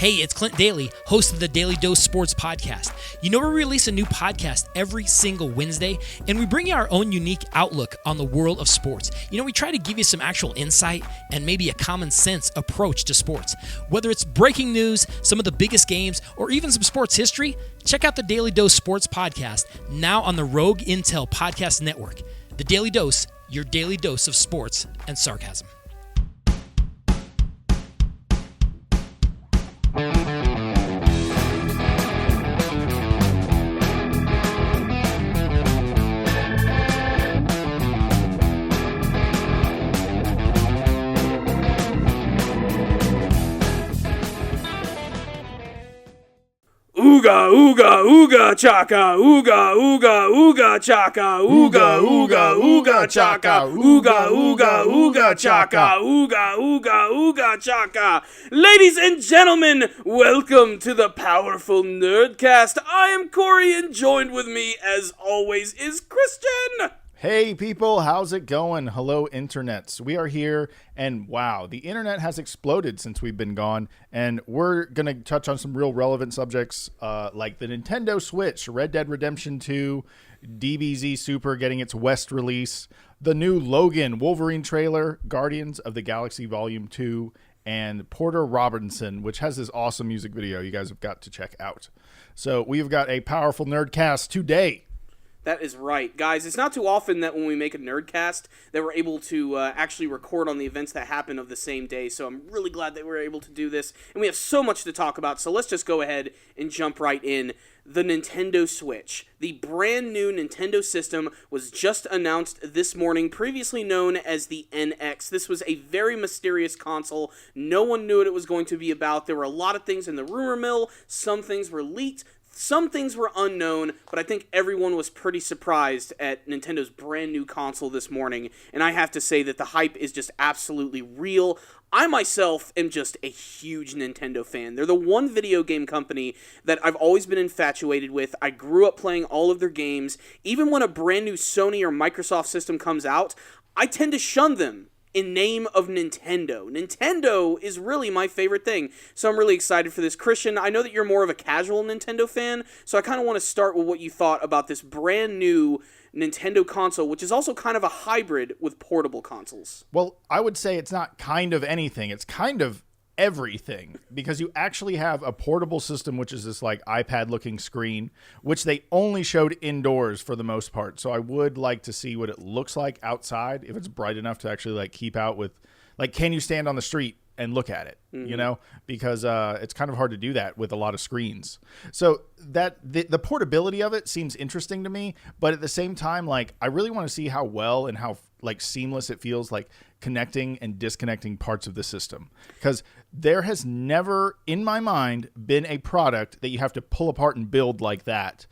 Hey, it's Clint Daly, host of the Daily Dose Sports Podcast. You know, we release a new podcast every single Wednesday, and we bring you our own unique outlook on the world of sports. You know, we try to give you some actual insight and maybe a common sense approach to sports. Whether it's breaking news, some of the biggest games, or even some sports history, check out the Daily Dose Sports Podcast, now on the Rogue Intel Podcast Network. The Daily Dose, your daily dose of sports and sarcasm. Ooga, ooga, ooga, chaka, ooga, ooga, ooga, chaka, ooga, ooga, ooga, chaka, ooga, ooga, ooga, chaka, ooga, ooga, ooga, chaka. Ladies and gentlemen, welcome to the powerful Nerdcast. I am Cory, and joined with me, as always, is Christian. Hey people, how's it going? Hello internets. We are here, and wow, the internet has exploded since we've been gone, and we're going to touch on some real relevant subjects like the Nintendo Switch, Red Dead Redemption 2, DBZ Super getting its West release, the new Logan Wolverine trailer, Guardians of the Galaxy Volume 2, and Porter Robinson, which has this awesome music video you guys have got to check out. So we've got a powerful Nerdcast today. That is right. Guys, it's not too often that when we make a Nerdcast that we're able to actually record on the events that happen of the same day, so I'm really glad that we're able to do this, and we have so much to talk about, so let's just go ahead and jump right in. The Nintendo Switch. The brand new Nintendo system was just announced this morning, previously known as the NX. This was a very mysterious console. No one knew what it was going to be about. There were a lot of things in the rumor mill. Some things were leaked. Some things were unknown, but I think everyone was pretty surprised at Nintendo's brand new console this morning, and I have to say that the hype is just absolutely real. I myself am just a huge Nintendo fan. They're the one video game company that I've always been infatuated with. I grew up playing all of their games. Even when a brand new Sony or Microsoft system comes out, I tend to shun them in name of Nintendo. Nintendo is really my favorite thing, so I'm really excited for this. Christian, I know that you're more of a casual Nintendo fan, so I kind of want to start with what you thought about this brand new Nintendo console, which is also kind of a hybrid with portable consoles. Well, I would say it's not kind of anything. It's kind of everything, because you actually have a portable system, which is this like iPad looking screen, which they only showed indoors for the most part. So I would like to see what it looks like outside, if it's bright enough to actually like keep out with, like, can you stand on the street and look at it, you know, because it's kind of hard to do that with a lot of screens. So that the portability of it seems interesting to me, but at the same time, like, I really want to see how well and how like seamless it feels, like connecting and disconnecting parts of the system, because there has never in my mind been a product that you have to pull apart and build like that,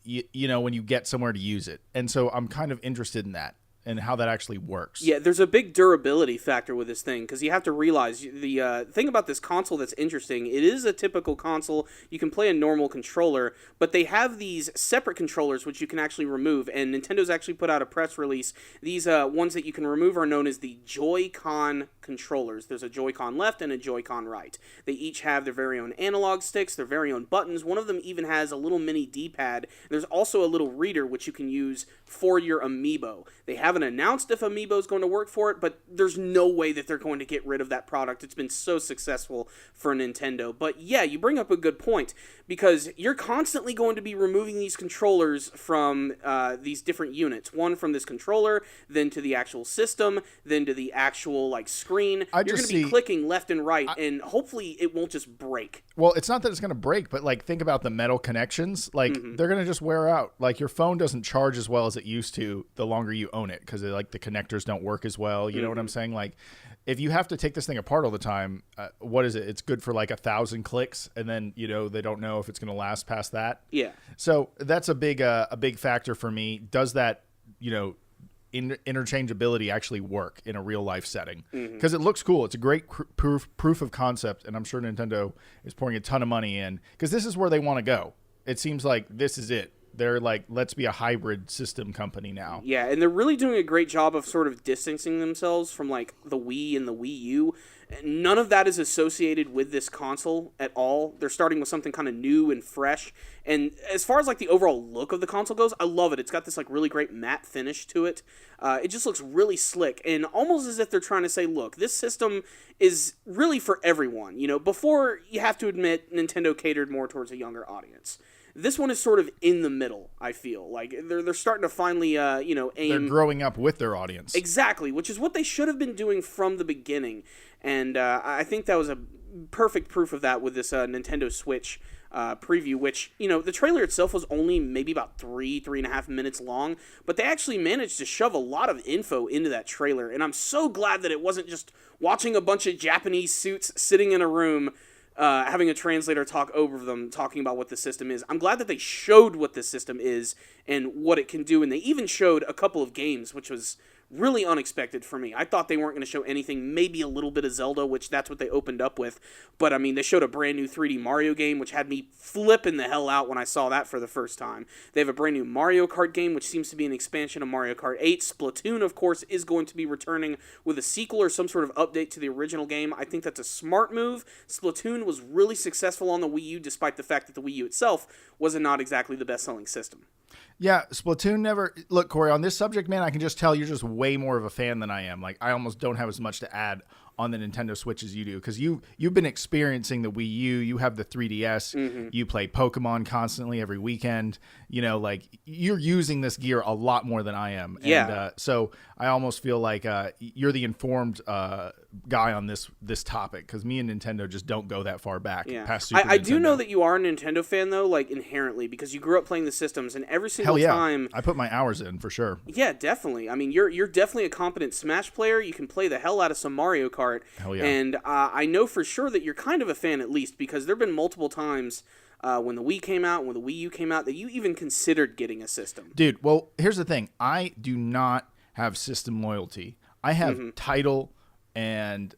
you know, when you get somewhere to use it. And so I'm kind of interested in that and how that actually works. Yeah, there's a big durability factor with this thing, because you have to realize the thing about this console that's interesting, it is a typical console. You can play a normal controller, but they have these separate controllers which you can actually remove, and Nintendo's actually put out a press release. These ones that you can remove are known as the Joy-Con controllers. There's a Joy-Con left and a Joy-Con right. They each have their very own analog sticks, their very own buttons. One of them even has a little mini D-pad. There's also a little reader which you can use for your Amiibo. They haven't announced if Amiibo is going to work for it, but there's no way that they're going to get rid of that product. It's been so successful for Nintendo. But yeah, you bring up a good point, because you're constantly going to be removing these controllers from these different units. One from this controller, then to the actual system, then to the actual like screen. You're going to be clicking left and right, and hopefully it won't just break. Well, it's not that it's going to break, but like think about the metal connections. Like they're going to just wear out. Like your phone doesn't charge as well as it used to the longer you own it, because like the connectors don't work as well. You know what I'm saying? Like if you have to take this thing apart all the time, what is it? It's good for like 1,000 clicks, and then, you know, they don't know if it's going to last past that. Yeah. So that's a big factor for me. Does that, you know, interchangeability actually work in a real life setting? Because it looks cool. It's a great proof of concept, and I'm sure Nintendo is pouring a ton of money in, because this is where they want to go. It seems like this is it. They're like, let's be a hybrid system company now. Yeah, and they're really doing a great job of sort of distancing themselves from like the Wii and the Wii U. None of that is associated with this console at all. They're starting with something kind of new and fresh. And as far as like the overall look of the console goes, I love it. It's got this like really great matte finish to it. It just looks really slick and almost as if they're trying to say, look, this system is really for everyone. You know, before, you have to admit, Nintendo catered more towards a younger audience. This one is sort of in the middle, I feel. Like, they're starting to finally, aim... They're growing up with their audience. Exactly, which is what they should have been doing from the beginning. And I think that was a perfect proof of that with this Nintendo Switch preview, which, the trailer itself was only maybe about 3.5 minutes long, but they actually managed to shove a lot of info into that trailer. And I'm so glad that it wasn't just watching a bunch of Japanese suits sitting in a room having a translator talk over them, talking about what the system is. I'm glad that they showed what the system is and what it can do, and they even showed a couple of games, which was really unexpected for me. I thought they weren't going to show anything, maybe a little bit of Zelda, which that's what they opened up with. But, I mean, they showed a brand new 3D Mario game, which had me flipping the hell out when I saw that for the first time. They have a brand new Mario Kart game, which seems to be an expansion of Mario Kart 8. Splatoon, of course, is going to be returning with a sequel or some sort of update to the original game. I think that's a smart move. Splatoon was really successful on the Wii U, despite the fact that the Wii U itself was not exactly the best-selling system. Yeah, Splatoon never... Look, Cory, on this subject, man, I can just tell you're just way more of a fan than I am. Like, I almost don't have as much to add on the Nintendo Switch as you do, because you've been experiencing the Wii U, you have the 3DS, you play Pokemon constantly every weekend, like, you're using this gear a lot more than I am. Yeah. And so I almost feel like you're the informed guy on this topic, because me and Nintendo just don't go that far back past Super I Nintendo. do know that you are a Nintendo fan, though, like, inherently, because you grew up playing the systems, and every single time... I put my hours in, for sure. Yeah, definitely. I mean, you're definitely a competent Smash player. You can play the hell out of some Mario Kart. Hell yeah. And I know for sure that you're kind of a fan, at least, because there have been multiple times when the Wii came out, when the Wii U came out, that you even considered getting a system. Dude, well, here's the thing. I do not have system loyalty. I have title and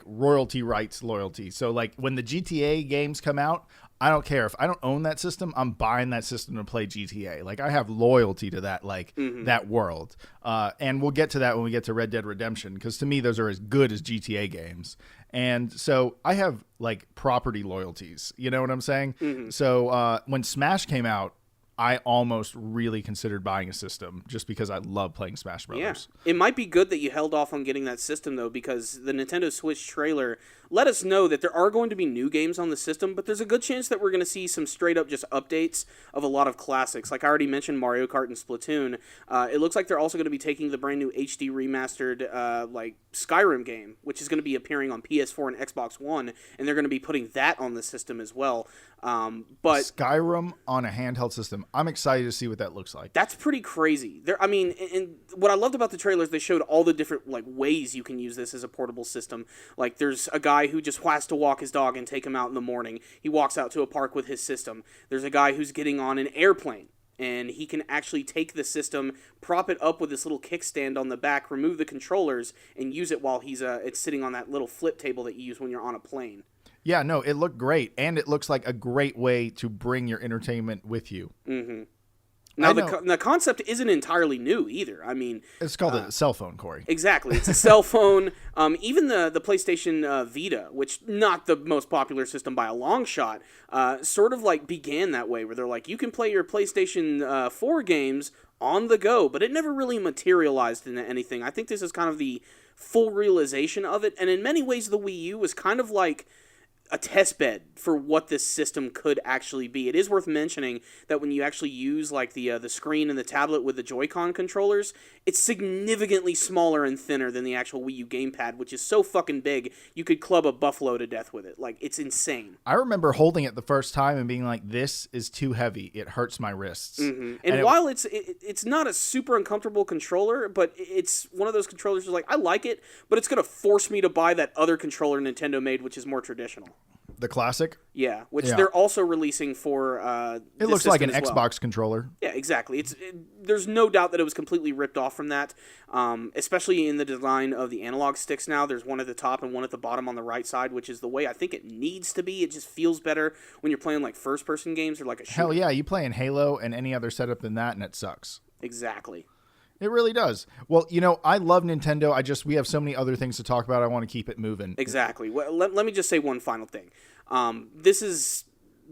royalty rights loyalty. So like when the GTA games come out, I don't care if I don't own that system. I'm buying that system to play GTA. Like I have loyalty to that, that world. And we'll get to that when we get to Red Dead Redemption, because to me those are as good as GTA games. And so I have like property loyalties. You know what I'm saying? So when Smash came out, I almost really considered buying a system just because I love playing Smash Brothers. Yeah. It might be good that you held off on getting that system, though, because the Nintendo Switch trailer let us know that there are going to be new games on the system, but there's a good chance that we're going to see some straight-up just updates of a lot of classics. Like I already mentioned Mario Kart and Splatoon. It looks like they're also going to be taking the brand new HD remastered Skyrim game, which is going to be appearing on PS4 and Xbox One, and they're going to be putting that on the system as well. But Skyrim on a handheld system, I'm excited to see what that looks like. That's pretty crazy. And what I loved about the trailer is they showed all the different ways you can use this as a portable system. Like there's a guy who just has to walk his dog and take him out in the morning. He walks out to a park with his system. There's a guy who's getting on an airplane, and he can actually take the system, prop it up with this little kickstand on the back, remove the controllers, and use it while it's sitting on that little flip table that you use when you're on a plane. Yeah, no, it looked great, and it looks like a great way to bring your entertainment with you. Mm-hmm. Now, the concept isn't entirely new either. I mean... It's called a cell phone, Cory. Exactly. It's a cell phone. Even the PlayStation Vita, which not the most popular system by a long shot, sort of began that way, where they're like, you can play your PlayStation 4 games on the go, but it never really materialized into anything. I think this is kind of the full realization of it, and in many ways the Wii U was kind of like a test bed for what this system could actually be. It is worth mentioning that when you actually use the screen and the tablet with the Joy-Con controllers, it's significantly smaller and thinner than the actual Wii U gamepad, which is so fucking big you could club a buffalo to death with it. It's insane. I remember holding it the first time and being like, this is too heavy. It hurts my wrists. Mm-hmm. And while it's not a super uncomfortable controller, but it's one of those controllers where I like it, but it's going to force me to buy that other controller Nintendo made, which is more traditional. The classic? Yeah, which they're also releasing for it looks like an Xbox controller. Yeah, exactly. There's no doubt that it was completely ripped off from that, especially in the design of the analog sticks now. There's one at the top and one at the bottom on the right side, which is the way I think it needs to be. It just feels better when you're playing like first-person games or like a shooter. Hell yeah, you play in Halo and any other setup than that, and it sucks. Exactly. It really does. Well, I love Nintendo. We have so many other things to talk about. I want to keep it moving. Exactly. Well, let me just say one final thing. This is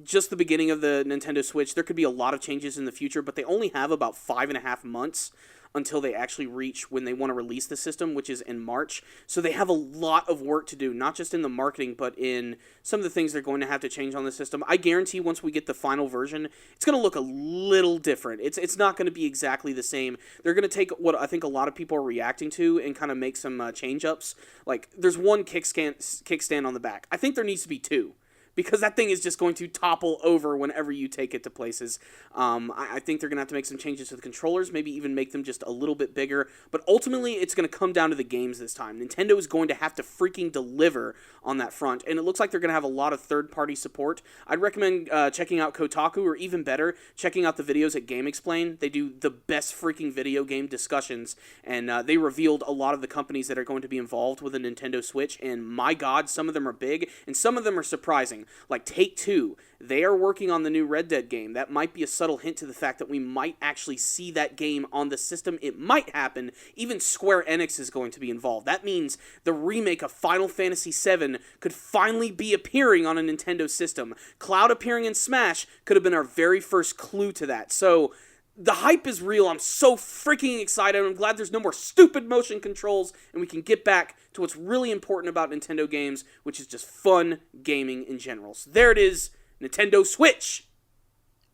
just the beginning of the Nintendo Switch. There could be a lot of changes in the future, but they only have about 5.5 months until they actually reach when they want to release the system, which is in March. So they have a lot of work to do, not just in the marketing, but in some of the things they're going to have to change on the system. I guarantee once we get the final version, it's going to look a little different. It's not going to be exactly the same. They're going to take what I think a lot of people are reacting to and kind of make some change-ups. Like, there's one kickstand on the back. I think there needs to be two, because that thing is just going to topple over whenever you take it to places. I think they're going to have to make some changes to the controllers, maybe even make them just a little bit bigger. But ultimately, it's going to come down to the games this time. Nintendo is going to have to freaking deliver on that front, and it looks like they're going to have a lot of third-party support. I'd recommend checking out Kotaku, or even better, checking out the videos at Game Explain. They do the best freaking video game discussions, and they revealed a lot of the companies that are going to be involved with the Nintendo Switch, and my God, some of them are big, and some of them are surprising. Like Take-Two, they are working on the new Red Dead game. That might be a subtle hint to the fact that we might actually see that game on the system. It might happen. Even Square Enix is going to be involved. That means the remake of Final Fantasy VII could finally be appearing on a Nintendo system. Cloud appearing in Smash could have been our very first clue to that. So the hype is real. I'm so freaking excited. I'm glad there's no more stupid motion controls, and we can get back to what's really important about Nintendo games, which is just fun gaming in general. So there it is, Nintendo Switch.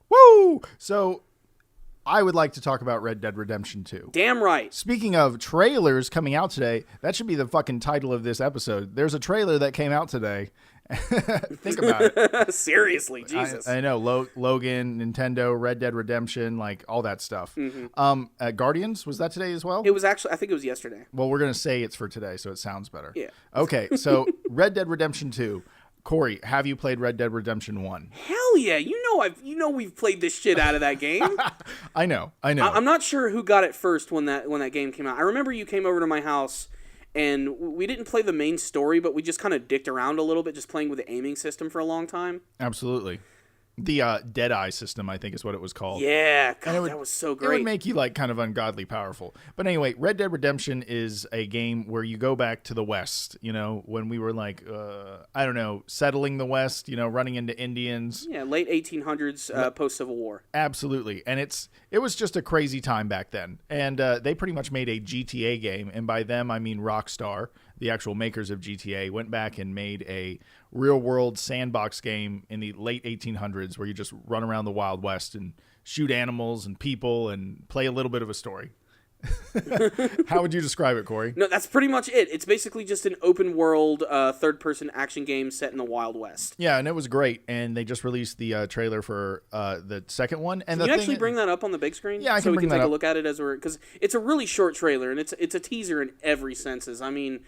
Woo! So I would like to talk about Red Dead Redemption 2. Damn right. Speaking of trailers coming out today, that should be the fucking title of this episode. There's a trailer that came out today. Think about it. Seriously, Jesus. I know. Logan, Nintendo, Red Dead Redemption, like all that stuff. Mm-hmm. Guardians, was that today as well? It was actually, I think it was yesterday. Well, we're going to say it's for today, so it sounds better. Yeah. Okay, so Red Dead Redemption 2. Corey, have you played Red Dead Redemption 1? Hell yeah. We've played the shit out of that game. I know. I'm not sure who got it first when that game came out. I remember you came over to my house, and we didn't play the main story, but we just kind of dicked around a little bit, just playing with the aiming system for a long time. Absolutely. The Deadeye system, I think is what it was called. Yeah, God, that was so great. It would make you like kind of ungodly powerful. But anyway, Red Dead Redemption is a game where you go back to the West, when we were like, settling the West, running into Indians. Yeah, late 1800s, post-Civil War. Absolutely. And it was just a crazy time back then. And they pretty much made a GTA game. And by them, I mean Rockstar, the actual makers of GTA, went back and made a real-world sandbox game in the late 1800s where you just run around the Wild West and shoot animals and people and play a little bit of a story. How would you describe it, Corey? No, that's pretty much it. It's basically just an open-world, third-person action game set in the Wild West. Yeah, and it was great. And they just released the trailer for the second one. And Can you actually bring that up on the big screen? Yeah, I can bring that up. So we can take a look at it because it's a really short trailer, and it's a teaser in every senses. I mean,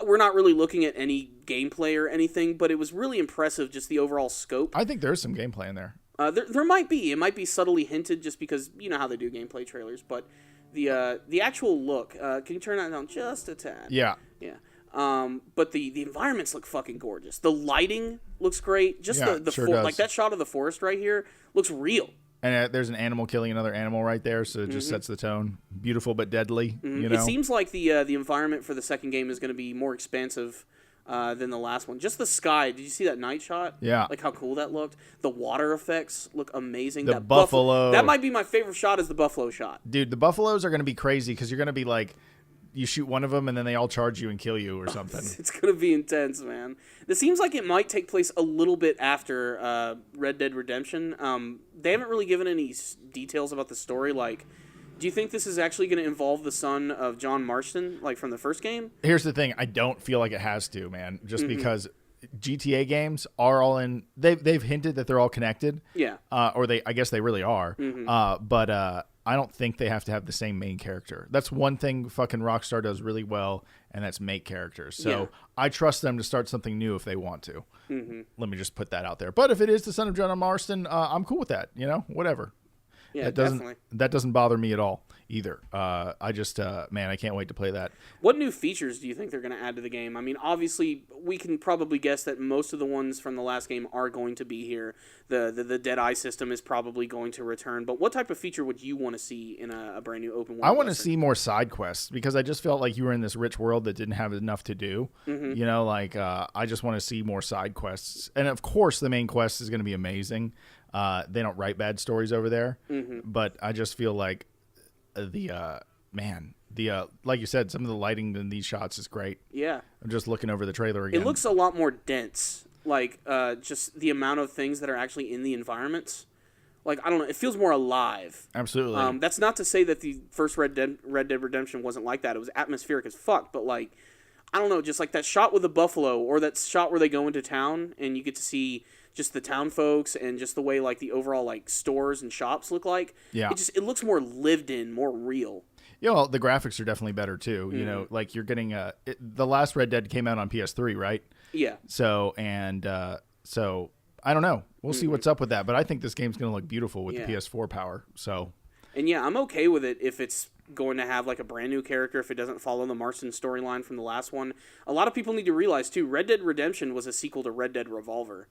we're not really looking at any gameplay or anything, but it was really impressive, just the overall scope. I think there's some gameplay in there. There might be. It might be subtly hinted just because you know how they do gameplay trailers, but the actual look, can you turn that down just a tad? Yeah. Yeah. But the environments look fucking gorgeous. The lighting looks great. Just like that shot of the forest right here looks real. And there's an animal killing another animal right there, so it just sets the tone. Beautiful but deadly. Mm-hmm. It seems like the environment for the second game is going to be more expansive than the last one. Just the sky. Did you see that night shot? Yeah. Like how cool that looked. The water effects look amazing. The buffalo. That might be my favorite shot is the buffalo shot. Dude, the buffaloes are going to be crazy because you're going to be like, you shoot one of them and then they all charge you and kill you or something. It's going to be intense, man. This seems like it might take place a little bit after Red Dead Redemption. They haven't really given any details about the story. Like, do you think this is actually going to involve the son of John Marston, like from the first game? Here's the thing. I don't feel like it has to, man, just because GTA games are all in. They've hinted that they're all connected. Yeah. I guess they really are. But I don't think they have to have the same main character. That's one thing fucking Rockstar does really well, and that's make characters. So I trust them to start something new if they want to. Mm-hmm. Let me just put that out there. But if it is the Son of John Marston, I'm cool with that. Whatever. Yeah, that doesn't bother me at all either. I just man, I can't wait to play that. What new features do you think they're going to add to the game? I mean, obviously, we can probably guess that most of the ones from the last game are going to be here. The Deadeye system is probably going to return. But what type of feature would you want to see in a brand new open world? I want to see more side quests because I just felt like you were in this rich world that didn't have enough to do. Mm-hmm. I just want to see more side quests, and of course, the main quest is going to be amazing. They don't write bad stories over there, but I just feel like like you said, some of the lighting in these shots is great. Yeah. I'm just looking over the trailer again. It looks a lot more dense, like just the amount of things that are actually in the environments. Like, I don't know, it feels more alive. Absolutely. That's not to say that the first Red Dead Redemption wasn't like that. It was atmospheric as fuck, but like, I don't know, just like that shot with the buffalo or that shot where they go into town and you get to see just the town folks and just the way like the overall like stores and shops look like. Yeah. It looks more lived in, more real. Yeah, well, the graphics are definitely better too. Mm-hmm. Like you're getting the last Red Dead came out on PS3, right? Yeah. So I don't know. We'll see what's up with that, but I think this game's going to look beautiful with the PS4 power. So. And yeah, I'm okay with it if it's going to have like a brand new character, if it doesn't follow the Marston storyline from the last one. A lot of people need to realize too, Red Dead Redemption was a sequel to Red Dead Revolver,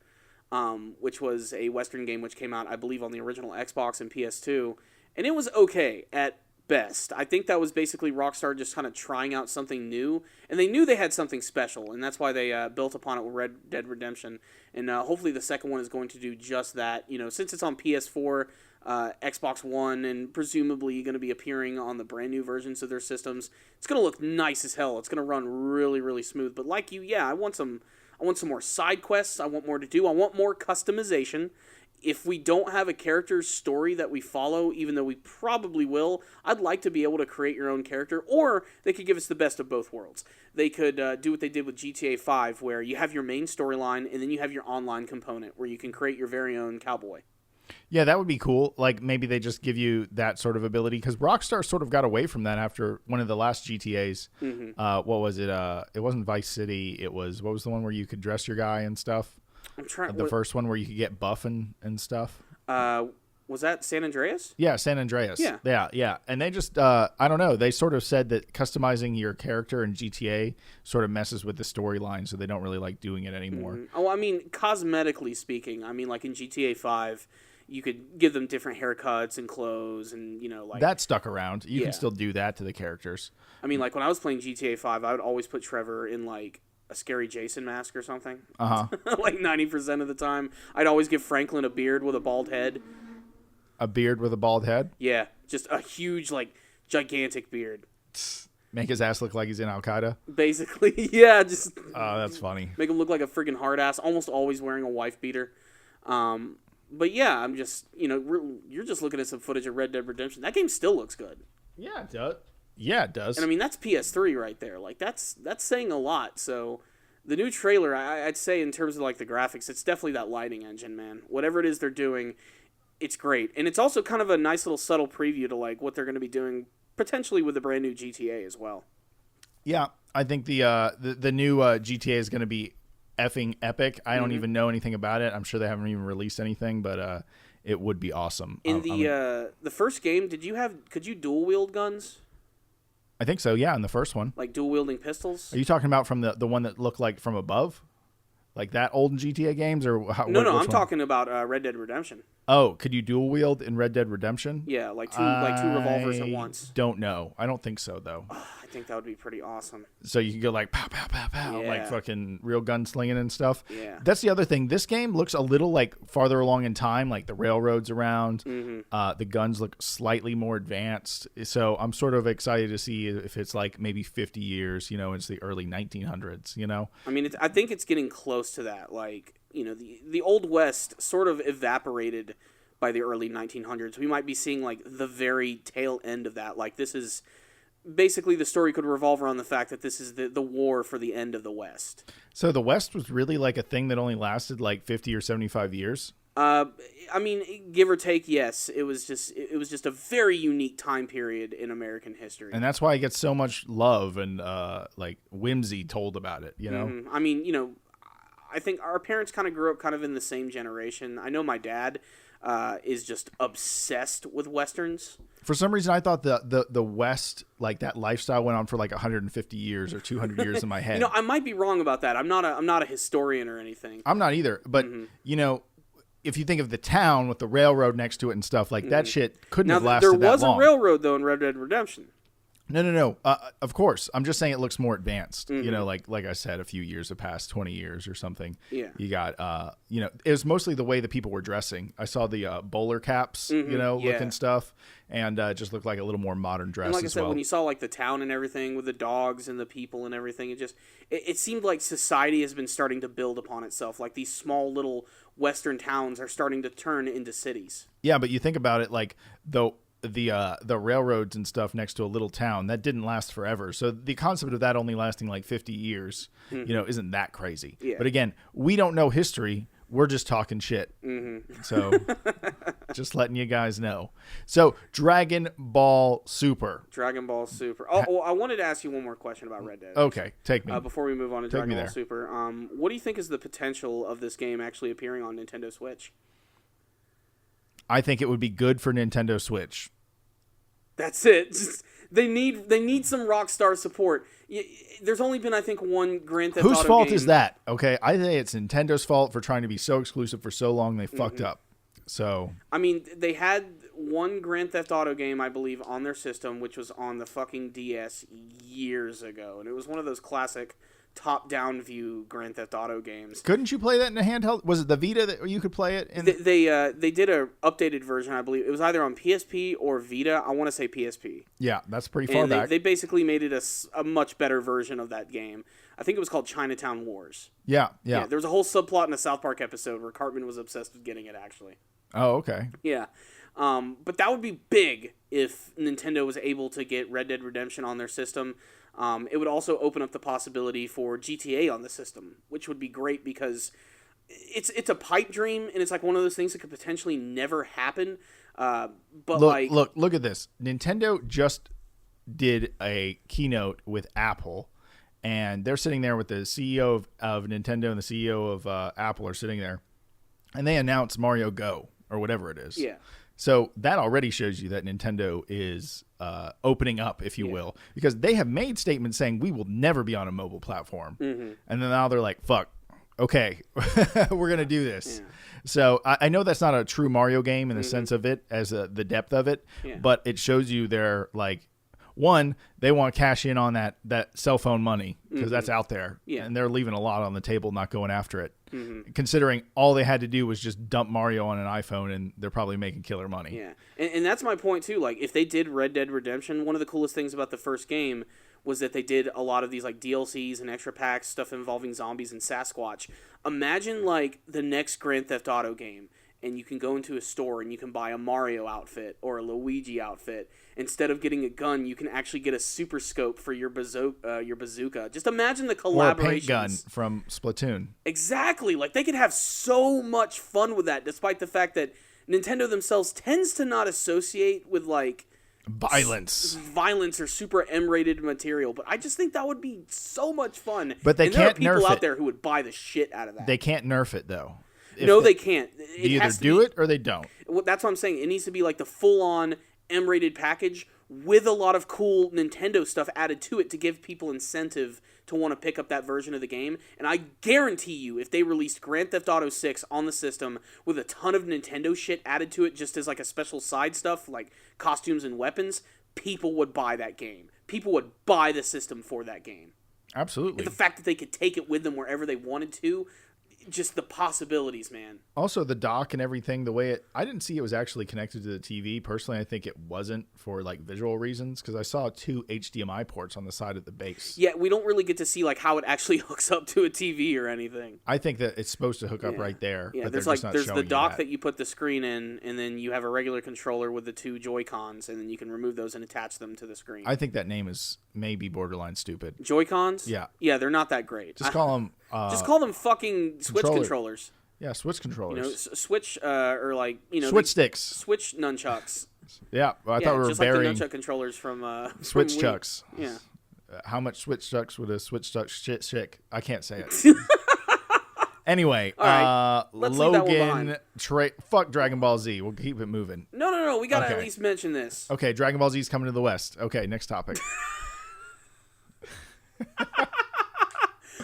which was a Western game which came out, I believe, on the original Xbox and PS2, and it was okay at best. I think that was basically Rockstar just kind of trying out something new, and they knew they had something special, and that's why they built upon it with Red Dead Redemption, and hopefully the second one is going to do just that. Since it's on PS4, Xbox One, and presumably going to be appearing on the brand new versions of their systems, it's going to look nice as hell. It's going to run really, really smooth. But like you, I want some more side quests. I want more to do. I want more customization. If we don't have a character's story that we follow, even though we probably will, I'd like to be able to create your own character, or they could give us the best of both worlds. They could do what they did with GTA 5, where you have your main storyline, and then you have your online component, where you can create your very own cowboy. Yeah, that would be cool. Like, maybe they just give you that sort of ability, because Rockstar sort of got away from that after one of the last GTAs. Mm-hmm. What was it? It wasn't Vice City. It was, what was the one where you could dress your guy and stuff? The first one where you could get buff and stuff. Was that San Andreas? Yeah, San Andreas. Yeah. And they just, I don't know. They sort of said that customizing your character in GTA sort of messes with the storyline, so they don't really like doing it anymore. Mm-hmm. Oh, I mean, cosmetically speaking, I mean, like in GTA 5, you could give them different haircuts and clothes, and like that stuck around. You can still do that to the characters. I mean, like when I was playing GTA 5, I would always put Trevor in like a scary Jason mask or something. Like 90% of the time. I'd always give Franklin a beard with a bald head. A beard with a bald head? Yeah, just a huge, like, gigantic beard. Make his ass look like he's in Al-Qaeda? Basically, yeah. Just that's funny. Make him look like a freaking hard ass, almost always wearing a wife beater. But yeah, I'm just, you're just looking at some footage of Red Dead Redemption. That game still looks good. Yeah, it does. Yeah, it does. And I mean, that's PS3 right there. Like, that's saying a lot. So the new trailer, I'd say in terms of like the graphics, it's definitely that lighting engine, man. Whatever it is they're doing, it's great. And it's also kind of a nice little subtle preview to like what they're going to be doing potentially with the brand new GTA as well. Yeah, I think the new GTA is going to be effing epic. I don't even know anything about it. I'm sure they haven't even released anything, but it would be awesome. In the first game, could you dual wield guns? I think so, yeah, in the first one. Like dual-wielding pistols? Are you talking about from the one that looked like from above? Like that old GTA games? Or how, No, I'm talking about Red Dead Redemption. Oh, could you dual-wield in Red Dead Redemption? Yeah, like two revolvers at once. Don't know. I don't think so, though. I think that would be pretty awesome. So you can go like pow, pow, pow, pow, like fucking real gunslinging and stuff. Yeah. That's the other thing. This game looks a little like farther along in time, like the railroads around. The guns look slightly more advanced. So I'm sort of excited to see if it's like maybe 50 years, it's the early 1900s, I mean, I think it's getting close to that. Like, the Old West sort of evaporated by the early 1900s. We might be seeing like the very tail end of that. Like, this is basically, the story could revolve around the fact that this is the war for the end of the West. So the West was really like a thing that only lasted like 50 or 75 years? I mean, give or take, yes. It was just a very unique time period in American history. And that's why it gets so much love and like whimsy told about it, you know? Mm-hmm. I mean, I think our parents kind of grew up kind of in the same generation. I know my dad is just obsessed with Westerns. For some reason, I thought the West, like that lifestyle went on for like 150 years or 200 years in my head. I might be wrong about that. I'm not a historian or anything. I'm not either. But, if you think of the town with the railroad next to it and stuff, like that shit couldn't have lasted that long. There was a railroad, though, in Red Dead Redemption. No. Of course. I'm just saying it looks more advanced. Like I said, a few years have passed, 20 years or something. Yeah. You got, it was mostly the way the people were dressing. I saw the bowler caps, looking stuff, and just looked like a little more modern dress as well. And like I said, when you saw like the town and everything with the dogs and the people and everything, it seemed like society has been starting to build upon itself. Like these small little Western towns are starting to turn into cities. Yeah, but you think about it, like the railroads and stuff next to a little town that didn't last forever. So the concept of that only lasting like 50 years, isn't that crazy. Yeah. But again, we don't know history. We're just talking shit. Mm-hmm. So just letting you guys know. So Dragon Ball Super. Oh, I wanted to ask you one more question about Red Dead. Okay, take me. Before we move on to Dragon Ball Super, what do you think is the potential of this game actually appearing on Nintendo Switch? I think it would be good for Nintendo Switch. That's it. They need some Rockstar support. There's only been, I think, one Grand Theft Auto Whose fault game. is that? Okay, I think it's Nintendo's fault for trying to be so exclusive for so long they fucked up. So I mean, they had one Grand Theft Auto game, I believe, on their system, which was on the fucking DS years ago, and it was one of those classic top-down view Grand Theft Auto games. Couldn't you play that in a handheld? Was it the Vita that you could play it in? They did a updated version, I believe. It was either on PSP or Vita. I want to say PSP. Yeah, that's pretty far back. They basically made it a much better version of that game. I think it was called Chinatown Wars. Yeah. There was a whole subplot in a South Park episode where Cartman was obsessed with getting it, actually. Oh, okay. Yeah. But that would be big if Nintendo was able to get Red Dead Redemption on their system. It would also open up the possibility for GTA on the system, which would be great because it's a pipe dream, and it's like one of those things that could potentially never happen. But look at this. Nintendo just did a keynote with Apple, and they're sitting there with the CEO of Nintendo and the CEO of Apple are sitting there, and they announced Mario Go or whatever it is. Yeah. So that already shows you that Nintendo is opening up, if you will, because they have made statements saying we will never be on a mobile platform. And then now they're like, fuck, okay, we're going to do this. Yeah. So I know that's not a true Mario game in the sense of it as the depth of it, but it shows you they're like, one, they want to cash in on that cell phone money because that's out there. Yeah. And they're leaving a lot on the table, not going after it. Considering all they had to do was just dump Mario on an iPhone, and they're probably making killer money. Yeah, and that's my point too. Like, if they did Red Dead Redemption, one of the coolest things about the first game was that they did a lot of these like DLCs and extra packs, stuff involving zombies and Sasquatch. Imagine like the next Grand Theft Auto game, and you can go into a store and you can buy a Mario outfit or a Luigi outfit. Instead of getting a gun, you can actually get a super scope for your bazooka. Just imagine the collaborations. Or a paint gun from Splatoon. Exactly. Like, they could have so much fun with that, despite the fact that Nintendo themselves tends to not associate with, like, violence or super M-rated material. But I just think that would be so much fun. But they can't nerf it. There are people out there who would buy the shit out of that. They can't nerf it, though. No, they can't. They either do it or they don't. Well, that's what I'm saying. It needs to be like the full-on M-rated package with a lot of cool Nintendo stuff added to it to give people incentive to want to pick up that version of the game. And I guarantee you, if they released Grand Theft Auto 6 on the system with a ton of Nintendo shit added to it just as like a special side stuff, like costumes and weapons, people would buy that game. People would buy the system for that game. Absolutely. And the fact that they could take it with them wherever they wanted to, just the possibilities, man. Also, the dock and everything, the way I didn't see it was actually connected to the TV. Personally, I think it wasn't for like visual reasons because I saw 2 HDMI ports on the side of the base. Yeah, we don't really get to see like how it actually hooks up to a TV or anything. I think that it's supposed to hook up right there. Yeah, but there's the dock that you put the screen in, and then you have a regular controller with the 2 Joy-Cons, and then you can remove those and attach them to the screen. I think that name is maybe borderline stupid. Joy-Cons? Yeah. Yeah, they're not that great. Just call them... just call them fucking Switch controllers. Yeah, Switch controllers. Switch or like Switch sticks. Switch nunchucks. Yeah, I thought we were just burying like the nunchuck controllers from Switch from Wii. chucks. Yeah. How much Switch chucks would a Switch chuck shake? I can't say it. Anyway, right, let's leave that one Logan, behind. fuck Dragon Ball Z. We'll keep it moving. No. We gotta Okay. at least mention this. Okay, Dragon Ball Z is coming to the West. Okay, next topic.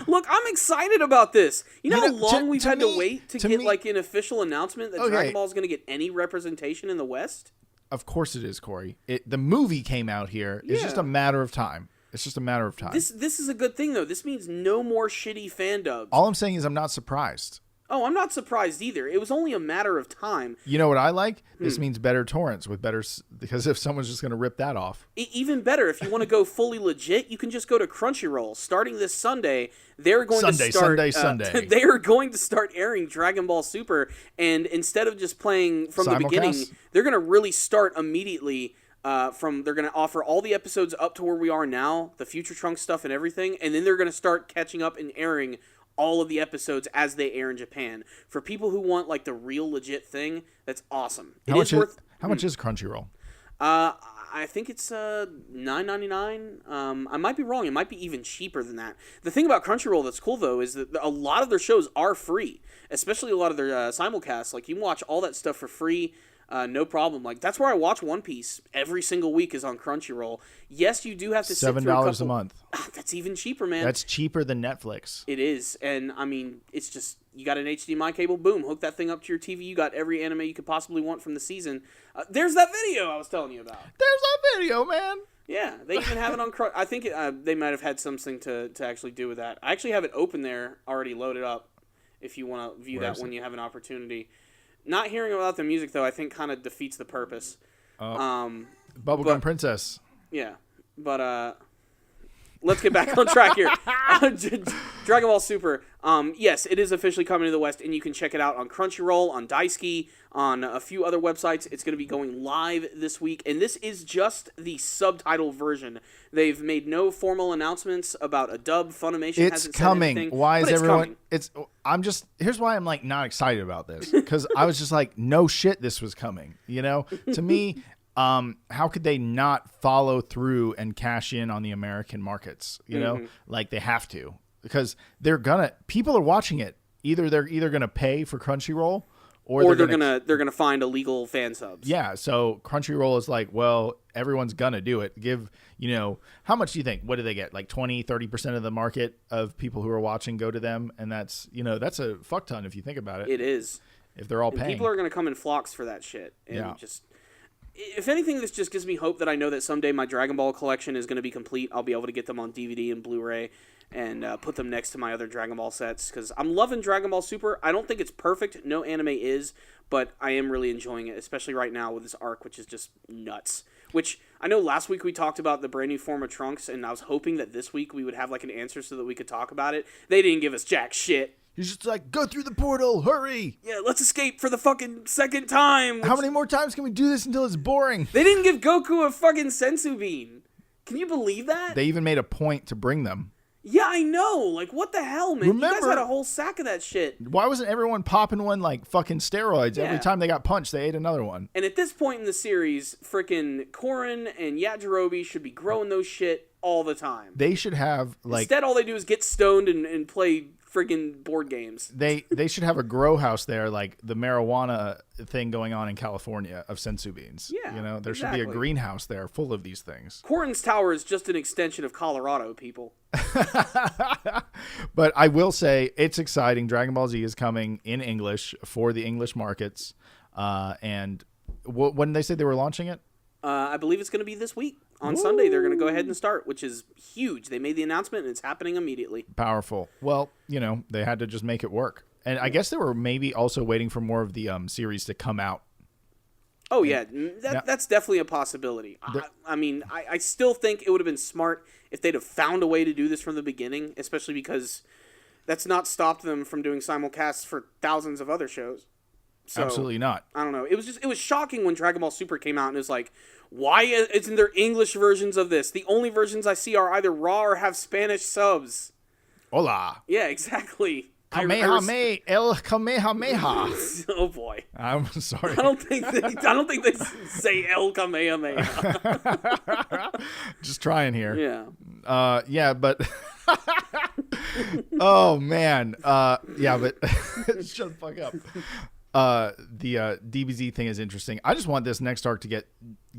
Look, I'm excited about this. You know how know, long we've had to wait to get me- like an official announcement that Okay. Dragon Ball is going to get any representation in the West? Of course it is, Corey. The movie came out here. It's just Yeah. a matter of time. It's just a matter of time. This is a good thing though. This means no more shitty fan dubs. All I'm saying is I'm not surprised. Oh, I'm not surprised either. It was only a matter of time. You know what I like? This means better torrents with better... Because if someone's just going to rip that off... Even better, if you want to go fully legit, you can just go to Crunchyroll. Starting this Sunday, they're going to start... Sunday. They are going to start airing Dragon Ball Super, and instead of just playing from the beginning, Simulcast? they're going to really start immediately... they're going to offer all the episodes up to where we are now, the Future Trunks stuff and everything, and then they're going to start catching up and airing all of the episodes as they air in Japan. For people who want like the real legit thing, that's awesome. How much is Crunchyroll? I think it's $9.99. I might be wrong. It might be even cheaper than that. The thing about Crunchyroll that's cool though is that a lot of their shows are free, especially a lot of their simulcasts. Like you can watch all that stuff for free. No problem. Like that's where I watch One Piece every single week is on Crunchyroll. Yes, you do have to sit through $7 a month. That's even cheaper, man. That's cheaper than Netflix. It is, and I mean, it's just you got an HDMI cable, boom, hook that thing up to your TV. You got every anime you could possibly want from the season. There's that video I was telling you about. There's a video, man. Yeah, they even have it on. I think they might have had something to actually do with that. I actually have it open there, already loaded up. If you want to view that when you have an opportunity. Not hearing about the music though, I think kind of defeats the purpose. Bubblegum Princess. Yeah, but let's get back on track here. Dragon Ball Super. Yes, it is officially coming to the West, and you can check it out on Crunchyroll, on Daisuke, on a few other websites. It's going to be going live this week, and this is just the subtitle version. They've made no formal announcements about a dub. Funimation hasn't said anything. It's coming. Why is everyone? Coming. Here's why I'm like not excited about this because I was just like, no shit, this was coming. You know, to me. How could they not follow through and cash in on the American markets? You know, like they have to because people are watching it. They're gonna pay for Crunchyroll, or they're gonna find illegal fan subs. Yeah, so Crunchyroll is like, well, everyone's gonna do it. How much do you think? What do they get? Like 20-30% of the market of people who are watching go to them, and that's a fuck ton if you think about it. It is. If they're all paying, people are gonna come in flocks for that shit. And if anything, this just gives me hope that I know that someday my Dragon Ball collection is going to be complete. I'll be able to get them on DVD and Blu-ray and put them next to my other Dragon Ball sets because I'm loving Dragon Ball Super. I don't think it's perfect. No anime is, but I am really enjoying it, especially right now with this arc, which is just nuts. Which I know last week we talked about the brand new form of Trunks, and I was hoping that this week we would have like an answer so that we could talk about it. They didn't give us jack shit. He's just like, go through the portal, hurry! Yeah, let's escape for the fucking second time. How many more times can we do this until it's boring? They didn't give Goku a fucking sensu bean. Can you believe that? They even made a point to bring them. Yeah, I know. Like, what the hell, man? Remember, you guys had a whole sack of that shit. Why wasn't everyone popping one like fucking steroids? Every time they got punched, they ate another one. And at this point in the series, frickin' Korin and Yajirobe should be growing those shit all the time. They should have, like... Instead, all they do is get stoned and play friggin' board games. They should have a grow house there, like the marijuana thing going on in California of sensu beans. Yeah, there should be a greenhouse there full of these things. Korin's Tower is just an extension of Colorado, people. But I will say it's exciting. Dragon Ball Z is coming in English for the English markets. And when they said they were launching it? I believe it's going to be this week. On Sunday, they're going to go ahead and start, which is huge. They made the announcement, and it's happening immediately. Powerful. Well, they had to just make it work. And I guess they were maybe also waiting for more of the series to come out. Oh, yeah. That's definitely a possibility. I still think it would have been smart if they'd have found a way to do this from the beginning, especially because that's not stopped them from doing simulcasts for thousands of other shows. So, absolutely not. I don't know. It was shocking when Dragon Ball Super came out and it was like, why isn't there English versions of this? The only versions I see are either raw or have Spanish subs. Hola. Yeah, exactly. Kamehameha, El Kamehameha. Oh boy. I'm sorry. I don't think they say El Kamehameha. Just trying here. Yeah. But oh man. Yeah, but shut the fuck up. The DBZ thing is interesting. I just want this next arc to get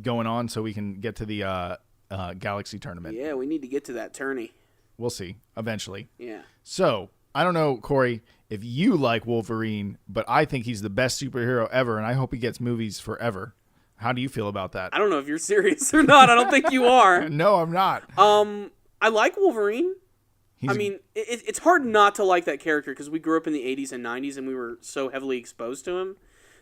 going on so we can get to the Galaxy tournament. Yeah, we need to get to that tourney. We'll see eventually. Yeah. So I don't know, Corey, if you like Wolverine, but I think he's the best superhero ever, and I hope he gets movies forever. How do you feel about that? I don't know if you're serious or not. I don't think you are. No, I'm not. I like Wolverine. It's hard not to like that character because we grew up in the 80s and 90s and we were so heavily exposed to him.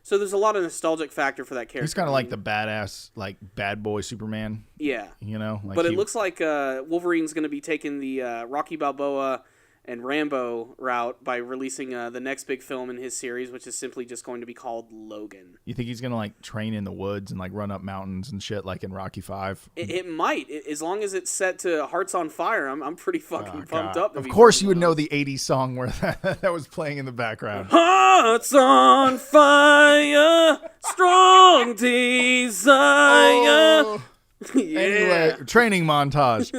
So there's a lot of nostalgic factor for that character. He's kind of like the badass, like bad boy Superman. Yeah. You know? But it looks like Wolverine's going to be taking the Rocky Balboa and Rambo route by releasing the next big film in his series, which is simply just going to be called Logan. You think he's going to like train in the woods and like run up mountains and shit like in Rocky 5? It might. As long as it's set to Hearts on Fire, I'm pretty fucking pumped up. Of course you would know the 80s song where that was playing in the background. Hearts on fire, strong desire. Oh. Yeah. Anyway, training montage.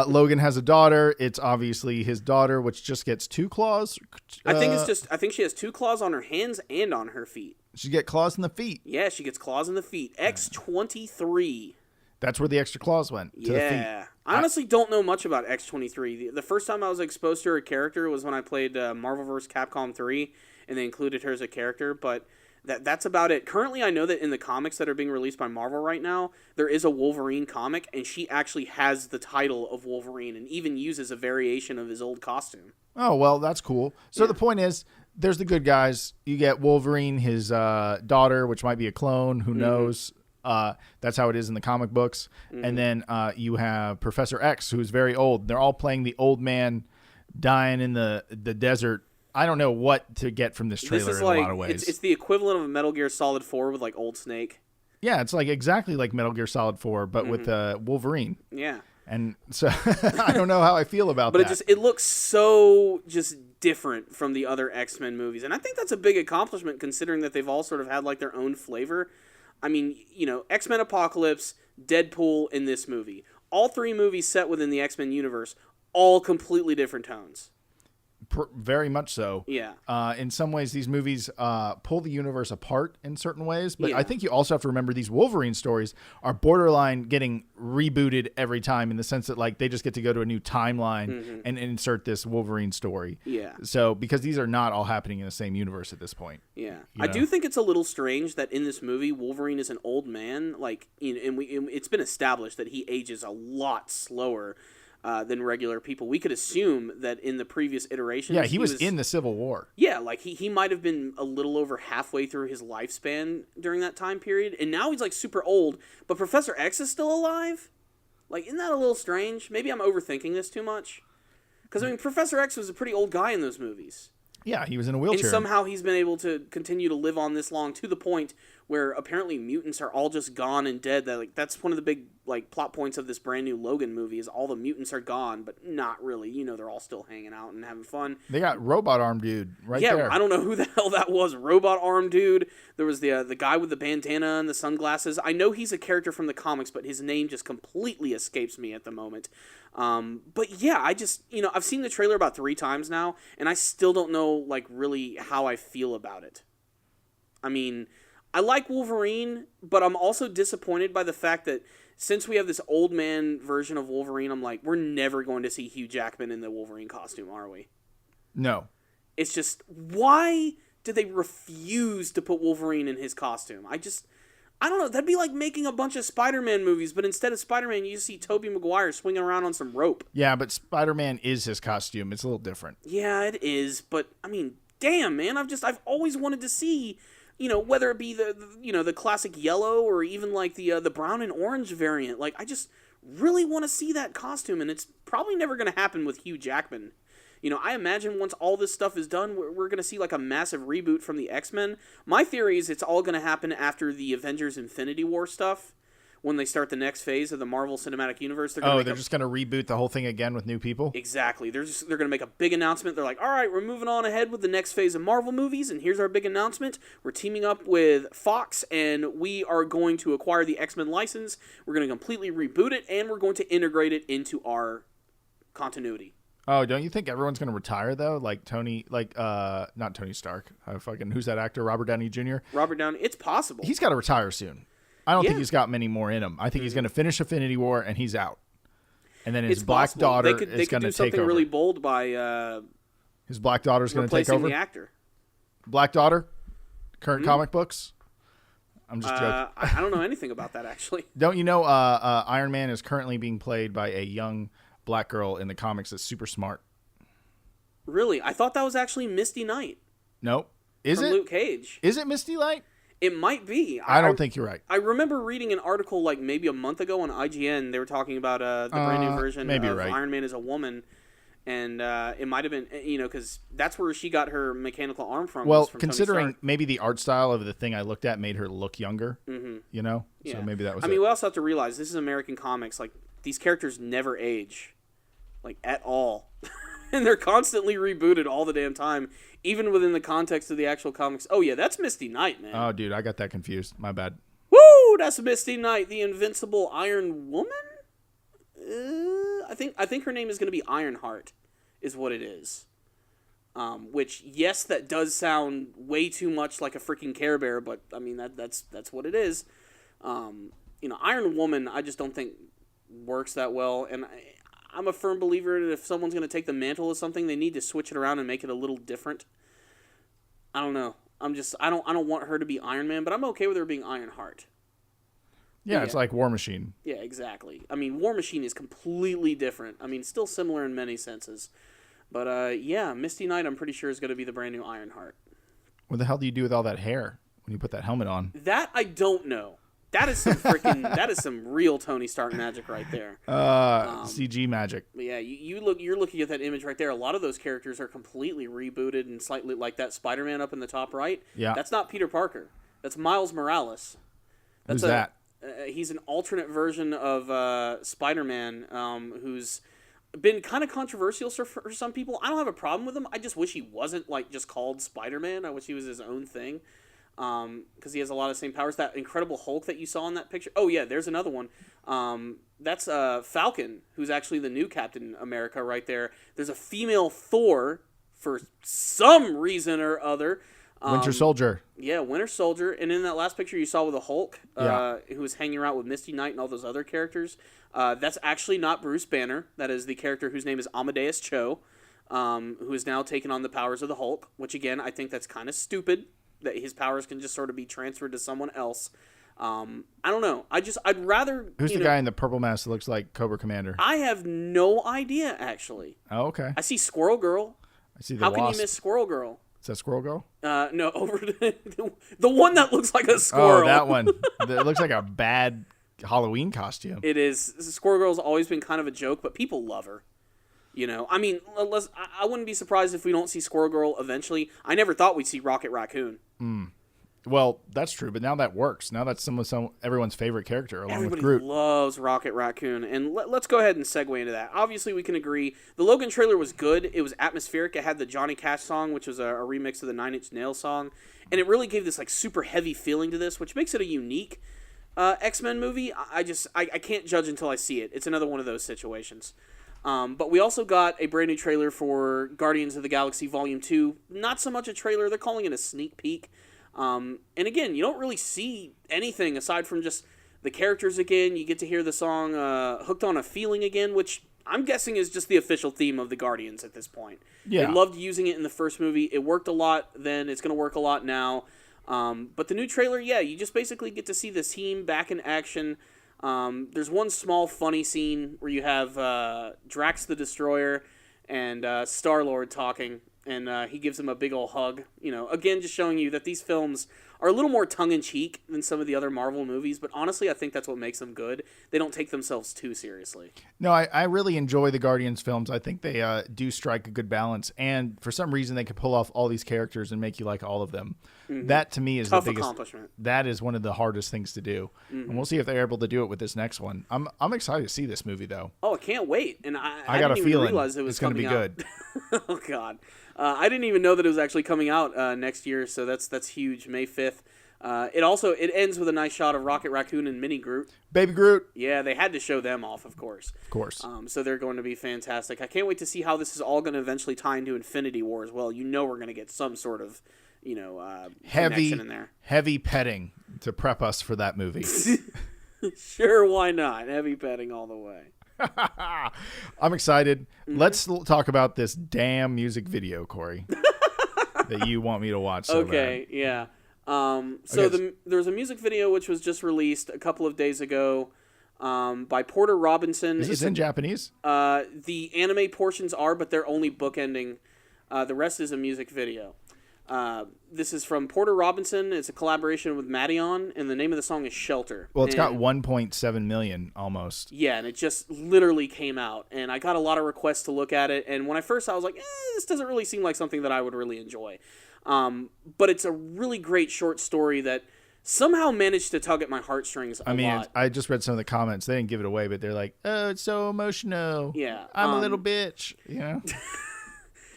Logan has a daughter. It's obviously his daughter, which just gets 2 claws. I think she has 2 claws on her hands and on her feet. She get claws in the feet. Yeah, she gets claws in the feet. X-23. That's where the extra claws went. To the feet. I honestly don't know much about X-23. The first time I was exposed to her character was when I played Marvel vs. Capcom 3, and they included her as a character, but that's about it. Currently, I know that in the comics that are being released by Marvel right now, there is a Wolverine comic, and she actually has the title of Wolverine and even uses a variation of his old costume. Oh, well, that's cool. So the point is, there's the good guys. You get Wolverine, his daughter, which might be a clone. Who knows? That's how it is in the comic books. And then you have Professor X, who's very old. They're all playing the old man dying in the desert. I don't know what to get from this trailer in a lot of ways. It's the equivalent of a Metal Gear Solid 4 with like Old Snake. Yeah, it's like exactly like Metal Gear Solid 4, but with Wolverine. Yeah. And so I don't know how I feel about that. But it looks so just different from the other X-Men movies. And I think that's a big accomplishment considering that they've all sort of had like their own flavor. I mean, X-Men Apocalypse, Deadpool, in this movie. All 3 movies set within the X-Men universe, all completely different tones. Very much so. Yeah. In some ways, these movies pull the universe apart in certain ways. But I think you also have to remember these Wolverine stories are borderline getting rebooted every time in the sense that like they just get to go to a new timeline and insert this Wolverine story. Yeah. So because these are not all happening in the same universe at this point. Yeah. I do think it's a little strange that in this movie, Wolverine is an old man. Like, and it's been established that he ages a lot slower than regular people. We could assume that in the previous iterations... Yeah, he was in the Civil War. Yeah, like he might have been a little over halfway through his lifespan during that time period, and now he's like super old, but Professor X is still alive? Like, isn't that a little strange? Maybe I'm overthinking this too much. Because, I mean, Professor X was a pretty old guy in those movies. Yeah, he was in a wheelchair. And somehow he's been able to continue to live on this long to the point where apparently mutants are all just gone and dead. That's one of the big plot points of this brand new Logan movie is all the mutants are gone, but not really. They're all still hanging out and having fun. They got Robot Arm Dude there. Yeah, I don't know who the hell that was. Robot Arm Dude. There was the guy with the bandana and the sunglasses. I know he's a character from the comics, but his name just completely escapes me at the moment. But yeah, I just, I've seen the trailer about 3 times now, and I still don't know, really how I feel about it. I mean, I like Wolverine, but I'm also disappointed by the fact that since we have this old man version of Wolverine, I'm like, we're never going to see Hugh Jackman in the Wolverine costume, are we? No. It's just, why did they refuse to put Wolverine in his costume? I don't know. That'd be like making a bunch of Spider-Man movies, but instead of Spider-Man, you see Tobey Maguire swinging around on some rope. Yeah, but Spider-Man is his costume. It's a little different. Yeah, it is. But I mean, damn, man, I've always wanted to see, whether it be the classic yellow or even like the brown and orange variant. Like, I just really want to see that costume, and it's probably never going to happen with Hugh Jackman. I imagine once all this stuff is done, we're going to see like a massive reboot from the X-Men. My theory is it's all going to happen after the Avengers Infinity War stuff, when they start the next phase of the Marvel Cinematic Universe. They're just going to reboot the whole thing again with new people? Exactly. They're going to make a big announcement. They're like, all right, we're moving on ahead with the next phase of Marvel movies, and here's our big announcement. We're teaming up with Fox, and we are going to acquire the X-Men license. We're going to completely reboot it, and we're going to integrate it into our continuity. Oh, don't you think everyone's going to retire, though? Like not Tony Stark. Who's that actor? Robert Downey Jr.? Robert Downey. It's possible. He's got to retire soon. I don't think he's got many more in him. I think he's going to finish Infinity War, and he's out. And then his black daughter is going to take over. They could do something really bold by his black daughter's going to take over? Replacing the actor. Black daughter? Current comic books? I'm just joking. I don't know anything about that, actually. Don't you know Iron Man is currently being played by a young black girl in the comics that's super smart? Really? I thought that was actually Misty Knight. Nope. Is it? Luke Cage. Is it Misty Knight? It might be. I don't think you're right. I remember reading an article like maybe a month ago on IGN. They were talking about the brand new version of Iron Man as a woman. And it might have been, because that's where she got her mechanical arm from. Well, from considering maybe the art style of the thing I looked at made her look younger, Yeah. So maybe that was we also have to realize this is American comics. Like, these characters never age, like, at all. And they're constantly rebooted all the damn time, even within the context of the actual comics. Oh, yeah, that's Misty Knight, man. Oh, dude, I got that confused. My bad. Woo! That's Misty Knight, the invincible Iron Woman? I think her name is going to be Ironheart, is what it is. Which, yes, that does sound way too much like a freaking Care Bear, but, I mean, that's what it is. Iron Woman, I just don't think works that well, and I'm a firm believer that if someone's going to take the mantle of something, they need to switch it around and make it a little different. I don't know. I don't want her to be Iron Man, but I'm okay with her being Ironheart. Yeah, it's like War Machine. Yeah, exactly. I mean, War Machine is completely different. I mean, still similar in many senses. But, Misty Knight, I'm pretty sure, is going to be the brand new Ironheart. What the hell do you do with all that hair when you put that helmet on? That I don't know. That is some real Tony Stark magic right there. CG magic. Yeah, you're looking at that image right there. A lot of those characters are completely rebooted and slightly like that Spider-Man up in the top right. Yeah. That's not Peter Parker. That's Miles Morales. Who's that? He's an alternate version of Spider-Man who's been kind of controversial for some people. I don't have a problem with him. I just wish he wasn't just called Spider-Man. I wish he was his own thing. Because he has a lot of the same powers. That Incredible Hulk that you saw in that picture. Oh, yeah, there's another one. That's Falcon, who's actually the new Captain America right there. There's a female Thor for some reason or other. Winter Soldier. Yeah, Winter Soldier. And in that last picture you saw with the Hulk, who was hanging around with Misty Knight and all those other characters, that's actually not Bruce Banner. That is the character whose name is Amadeus Cho, who has now taken on the powers of the Hulk, which, again, I think that's kind of stupid, that his powers can just sort of be transferred to someone else. I don't know. I'd rather... Who's the guy in the purple mask that looks like Cobra Commander? I have no idea, actually. Oh, okay. I see Squirrel Girl. I see the How Wasp. can you miss Squirrel Girl? Is that Squirrel Girl? No, the one that looks like a squirrel. Oh, that one. It looks like a bad Halloween costume. It is. Squirrel Girl's always been kind of a joke, but people love her. I mean, I wouldn't be surprised if we don't see Squirrel Girl eventually. I never thought we'd see Rocket Raccoon. Well, that's true, but now that works. Now that's everyone's favorite character, along with Groot. Everybody loves Rocket Raccoon, and let's go ahead and segue into that. Obviously, we can agree. The Logan trailer was good. It was atmospheric. It had the Johnny Cash song, which was a remix of the 9 Inch Nails song, and it really gave this super heavy feeling to this, which makes it a unique X-Men movie. I can't judge until I see it. It's another one of those situations. But we also got a brand new trailer for Guardians of the Galaxy Volume 2. Not so much a trailer. They're calling it a sneak peek. And again, you don't really see anything aside from just the characters again. You get to hear the song Hooked on a Feeling again, which I'm guessing is just the official theme of the Guardians at this point. Yeah. They loved using it in the first movie. It worked a lot then. It's going to work a lot now. But the new trailer, you just basically get to see the team back in action. There's one small funny scene where you have Drax the Destroyer and Star-Lord talking, and he gives him a big old hug. Again, just showing you that these films are a little more tongue-in-cheek than some of the other Marvel movies, but honestly, I think that's what makes them good. They don't take themselves too seriously. No, I really enjoy the Guardians films. I think they do strike a good balance, and for some reason they can pull off all these characters and make you like all of them. Mm-hmm. That to me is tough the biggest accomplishment. That is one of the hardest things to do, and we'll see if they're able to do it with this next one. I'm excited to see this movie though. Oh, I can't wait, and I got a didn't even feeling realize it was it's going to be good. Oh God, I didn't even know that it was actually coming out next year, so that's huge. May 5th. It ends with a nice shot of Rocket Raccoon and Mini Groot. Baby Groot. Yeah, they had to show them off, of course. Of course. So they're going to be fantastic. I can't wait to see how this is all going to eventually tie into Infinity War as well. You know we're going to get some sort of, connection in there. Heavy petting to prep us for that movie. Sure, why not? Heavy petting all the way. I'm excited. Mm-hmm. Let's talk about this damn music video, Corey, that you want me to watch so bad. Yeah. There's a music video which was just released a couple of days ago by Porter Robinson. Is this in Japanese? The anime portions are, but they're only bookending. The rest is a music video. This is from Porter Robinson. It's a collaboration with Madeon, and the name of the song is Shelter. Well, it's got 1.7 million almost. Yeah, and it just literally came out, and I got a lot of requests to look at it, and when I first saw it, I was like, this doesn't really seem like something that I would really enjoy. But it's a really great short story that somehow managed to tug at my heartstrings a lot. I just read some of the comments. They didn't give it away, but they're like, oh, it's so emotional. Yeah. I'm a little bitch, you know?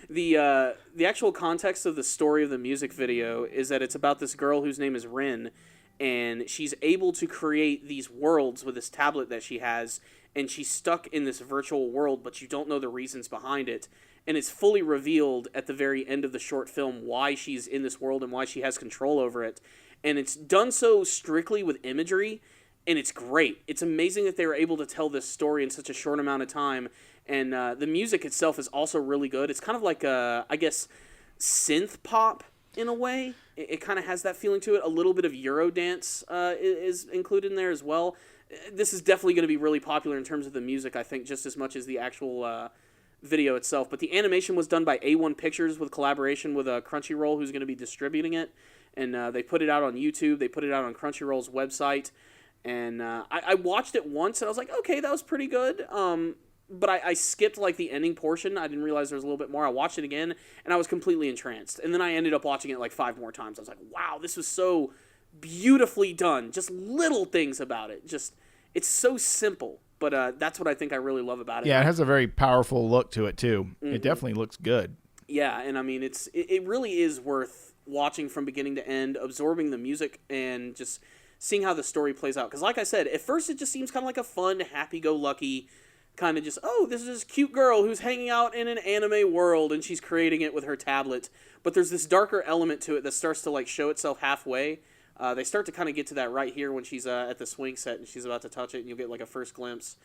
The actual context of the story of the music video is that it's about this girl whose name is Rin, and she's able to create these worlds with this tablet that she has, and she's stuck in this virtual world, but you don't know the reasons behind it. And it's fully revealed at the very end of the short film why she's in this world and why she has control over it. And it's done so strictly with imagery, and it's great. It's amazing that they were able to tell this story in such a short amount of time. And the music itself is also really good. It's kind of like, I guess, synth pop in a way. It kind of has that feeling to it. A little bit of Eurodance is included in there as well. This is definitely going to be really popular in terms of the music, I think, just as much as the actual video itself. But the animation was done by A1 Pictures with collaboration with Crunchyroll, who's going to be distributing it. And they put it out on YouTube. They put it out on Crunchyroll's website. And I watched it once, and I was like, okay, that was pretty good. But I skipped, like, the ending portion. I didn't realize there was a little bit more. I watched it again, and I was completely entranced. And then I ended up watching it, like, 5 more times. I was like, wow, this was so beautifully done. Just little things about it. Just, it's so simple. But that's what I think I really love about it. Yeah, it has a very powerful look to it, too. Mm-hmm. It definitely looks good. Yeah, and I mean, it really is worth watching from beginning to end, absorbing the music, and just seeing how the story plays out. Because like I said, at first it just seems kind of like a fun, happy-go-lucky kind of just, oh, this is this cute girl who's hanging out in an anime world, and she's creating it with her tablet. But there's this darker element to it that starts to, like, show itself halfway. They start to kind of get to that right here when she's at the swing set and she's about to touch it, and you'll get, like, a first glimpse.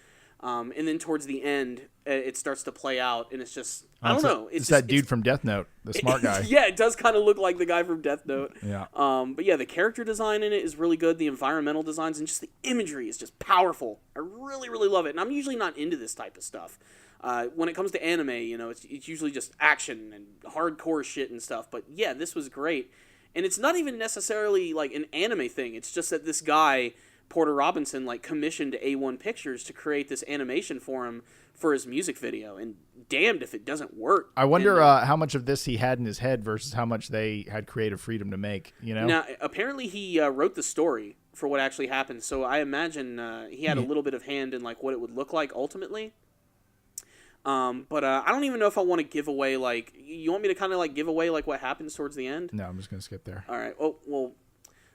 And then towards the end, it starts to play out, and it's just, I don't know. It's that dude from Death Note, the smart guy. Yeah, it does kind of look like the guy from Death Note. Yeah. But yeah, the character design in it is really good. The environmental designs and just the imagery is just powerful. I really, really love it. And I'm usually not into this type of stuff. When it comes to anime, it's usually just action and hardcore shit and stuff. But yeah, this was great. And it's not even necessarily like an anime thing. It's just that this guy, Porter Robinson, like, commissioned A1 Pictures to create this animation for him for his music video, and damned if it doesn't work. I wonder how much of this he had in his head versus how much they had creative freedom to make, Now, apparently he wrote the story for what actually happened, so I imagine he had a little bit of hand in, like, what it would look like ultimately. But I don't even know if I want to give away, like, you want me to kind of, like, give away, like, what happens towards the end? No, I'm just going to skip there. All right, well,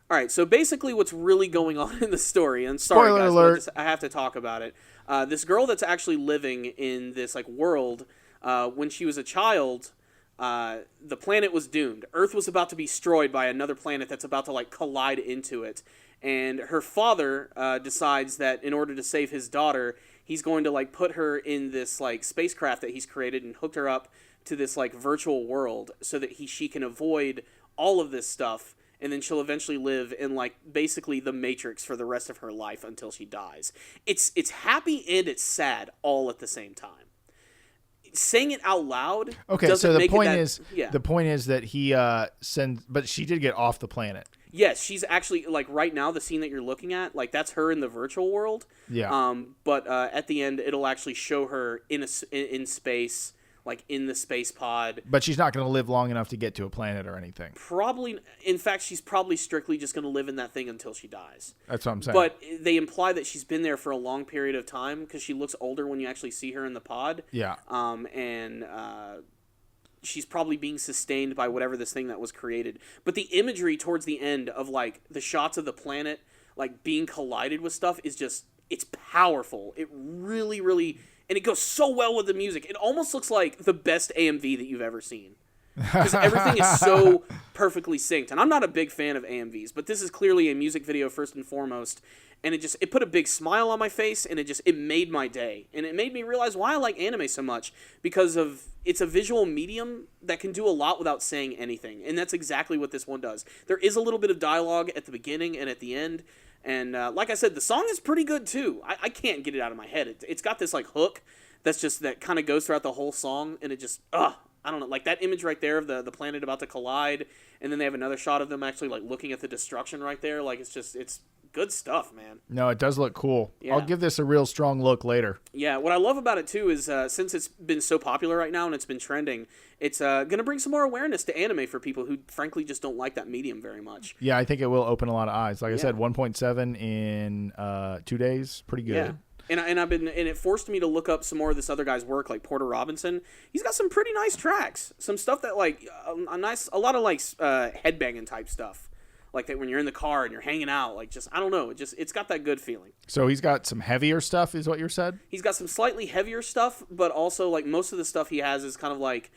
all right, so basically what's really going on in the story, and sorry Spoiler guys, alert. I have to talk about it. This girl that's actually living in this, like, world, when she was a child, the planet was doomed. Earth was about to be destroyed by another planet that's about to, like, collide into it. And her father decides that in order to save his daughter, he's going to, like, put her in this, like, spacecraft that he's created and hooked her up to this, like, virtual world so that she can avoid all of this stuff. And then she'll eventually live in, like, basically the Matrix for the rest of her life until she dies. It's happy and it's sad all at the same time. Saying it out loud. Okay, so the point is yeah. the point is that he sends, but she did get off the planet. Yes, she's actually, like, right now, the scene that you're looking at, like, that's her in the virtual world. Yeah. But at the end, it'll actually show her in space, like, in the space pod. But she's not going to live long enough to get to a planet or anything. Probably, in fact, she's probably strictly just going to live in that thing until she dies. That's what I'm saying. But they imply that she's been there for a long period of time because she looks older when you actually see her in the pod. Yeah. She's probably being sustained by whatever this thing that was created. But the imagery towards the end of, like, the shots of the planet, like, being collided with stuff is just, it's powerful. It really, really, and it goes so well with the music. It almost looks like the best AMV that you've ever seen. Because everything is so perfectly synced. And I'm not a big fan of AMVs, but this is clearly a music video first and foremost. And it put a big smile on my face, and it made my day. And it made me realize why I like anime so much, because of it's a visual medium that can do a lot without saying anything. And that's exactly what this one does. There is a little bit of dialogue at the beginning and at the end. And like I said, the song is pretty good too. I can't get it out of my head. It's got this like hook that kind of goes throughout the whole song, and it just, I don't know, like that image right there of the planet about to collide, and then they have another shot of them actually like looking at the destruction right there. Like it's good stuff, man. No, it does look cool. Yeah. I'll give this a real strong look later. Yeah, what I love about it too is since it's been so popular right now and it's been trending, it's going to bring some more awareness to anime for people who frankly just don't like that medium very much. Yeah, I think it will open a lot of eyes. Like I said, 1.7 in 2 days, pretty good. Yeah. And it forced me to look up some more of this other guy's work, like Porter Robinson. He's got some pretty nice tracks, some stuff that like a lot of like headbanging type stuff, like that when you're in the car and you're hanging out, like just I don't know, it's got that good feeling. So he's got some heavier stuff, is what you said? He's got some slightly heavier stuff, but also like most of the stuff he has is kind of like,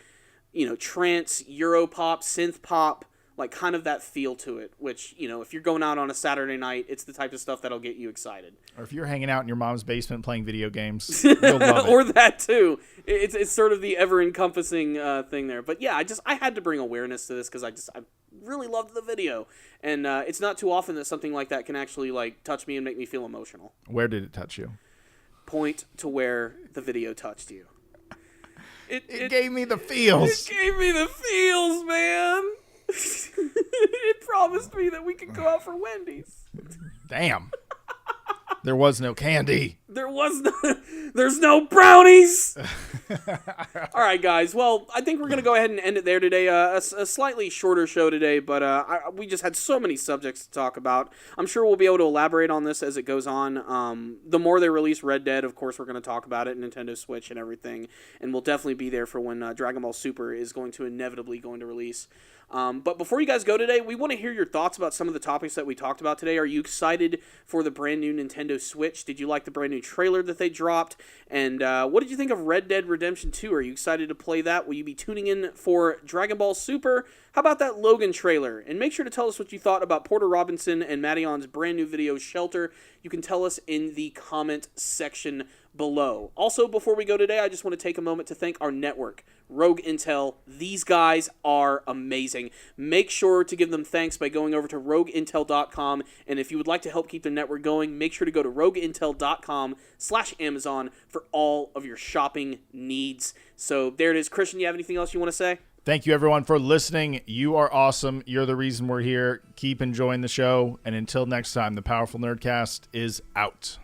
trance, Europop, synth pop. Like kind of that feel to it, which, if you're going out on a Saturday night, it's the type of stuff that'll get you excited. Or if you're hanging out in your mom's basement playing video games, you'll love it. Or that too. It's sort of the ever-encompassing thing there. But yeah, I had to bring awareness to this because I really loved the video. And it's not too often that something like that can actually like touch me and make me feel emotional. Where did it touch you? Point to where the video touched you. It gave me the feels. It gave me the feels, man. It promised me that we could go out for Wendy's. Damn. There was no candy. There's no brownies. All right, guys. Well, I think we're going to go ahead and end it there today. A slightly shorter show today, but we just had so many subjects to talk about. I'm sure we'll be able to elaborate on this as it goes on. The more they release Red Dead, of course, we're going to talk about it, Nintendo Switch and everything. And we'll definitely be there for when Dragon Ball Super is going to inevitably release. But before you guys go today, we want to hear your thoughts about some of the topics that we talked about today. Are you excited for the brand new Nintendo Switch? Did you like the brand new trailer that they dropped? And what did you think of Red Dead Redemption 2? Are you excited to play that? Will you be tuning in for Dragon Ball Super? How about that Logan trailer? And make sure to tell us what you thought about Porter Robinson and Madeon's brand new video, Shelter. You can tell us in the comment section below. Also, before we go today, I just want to take a moment to thank our network, Rogue Intel. These guys are amazing. Make sure to give them thanks by going over to rogueintel.com, and if you would like to help keep their network going, make sure to go to rogueintel.com/Amazon for all of your shopping needs. So there it is. Christian, you have anything else you want to say? Thank you, everyone, for listening. You are awesome. You're the reason we're here. Keep enjoying the show. And until next time, the Powerful Nerdcast is out.